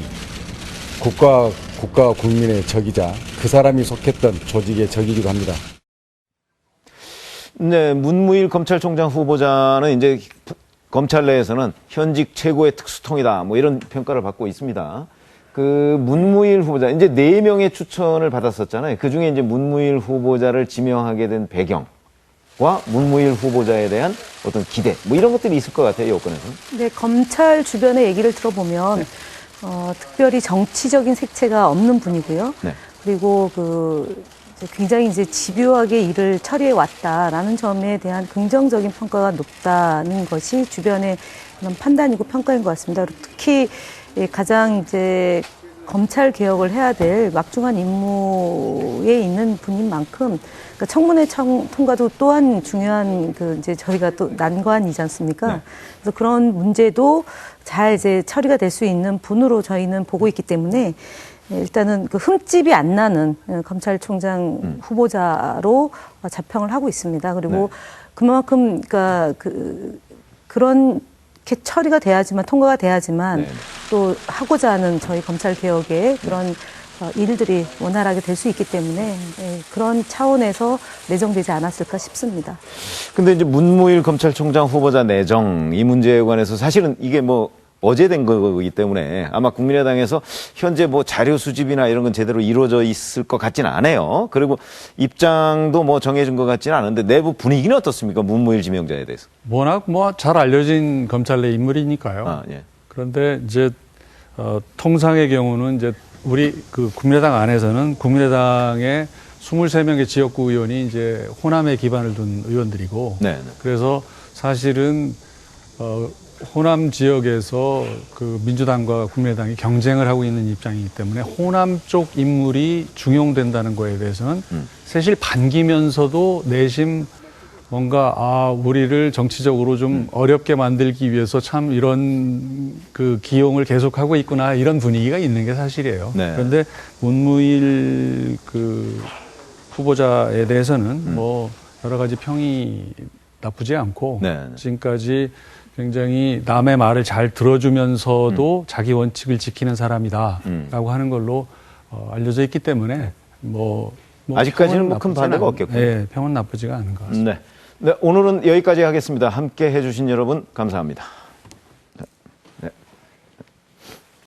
국가와 국민의 적이자 그 사람이 속했던 조직의 적이기도 합니다. 네, 문무일 검찰총장 후보자는 이제 검찰 내에서는 현직 최고의 특수통이다, 뭐 이런 평가를 받고 있습니다. 그 문무일 후보자, 이제 4명의 추천을 받았었잖아요. 그 중에 이제 문무일 후보자를 지명하게 된 배경. 와 문무일 후보자에 대한 어떤 기대, 뭐 이런 것들이 있을 것 같아요, 여권에서는. 네, 검찰 주변의 얘기를 들어보면 특별히 정치적인 색채가 없는 분이고요. 그리고 굉장히 이제 집요하게 일을 처리해 왔다라는 점에 대한 긍정적인 평가가 높다는 것이 주변의 그런 판단이고 평가인 것 같습니다. 그리고 특히 가장 이제 검찰 개혁을 해야 될 막중한 임무에 있는 분인 만큼, 그러니까 청문회 통과도 또한 중요한 이제 저희가 또 난관이지 않습니까? 그래서 그런 문제도 잘 이제 처리가 될 수 있는 분으로 저희는 보고 있기 때문에 일단은 그 흠집이 안 나는 검찰총장 후보자로 자평을 하고 있습니다. 그리고 그만큼 그러니까 그런 이렇게 처리가 돼야지만, 통과가 돼야지만 또 하고자 하는 저희 검찰 개혁의 그런 일들이 원활하게 될 수 있기 때문에 그런 차원에서 내정되지 않았을까 싶습니다. 근데 이제 문무일 검찰총장 후보자 내정 이 문제에 관해서 사실은 이게 뭐 어제 된 거기 때문에 아마 국민의당에서 현재 뭐 자료 수집이나 이런 건 제대로 이루어져 있을 것 같지는 않아요. 그리고 입장도 뭐 정해진 것 같지는 않은데 내부 분위기는 어떻습니까? 문무일 지명자에 대해서. 워낙 뭐 잘 알려진 검찰 내 인물이니까요. 그런데 이제 통상의 경우는 이제 우리 그 국민의당 안에서는 국민의당의 23명의 지역구 의원이 이제 호남에 기반을 둔 의원들이고 그래서 사실은 호남 지역에서 그 민주당과 국민의당이 경쟁을 하고 있는 입장이기 때문에 호남 쪽 인물이 중용된다는 거에 대해서는 사실 반기면서도 내심 뭔가 우리를 정치적으로 좀 어렵게 만들기 위해서 참 이런 그 기용을 계속하고 있구나 이런 분위기가 있는 게 사실이에요. 그런데 문무일 그 후보자에 대해서는 뭐 여러 가지 평이 나쁘지 않고 지금까지 굉장히 남의 말을 잘 들어주면서도 자기 원칙을 지키는 사람이다라고 하는 걸로 알려져 있기 때문에 아직까지는 평은 큰 나쁘지는 반대가 않- 없겠군요. 네, 평은 나쁘지가 않은 것 같습니다. 네. 네, 오늘은 여기까지 하겠습니다. 함께 해주신 여러분 감사합니다.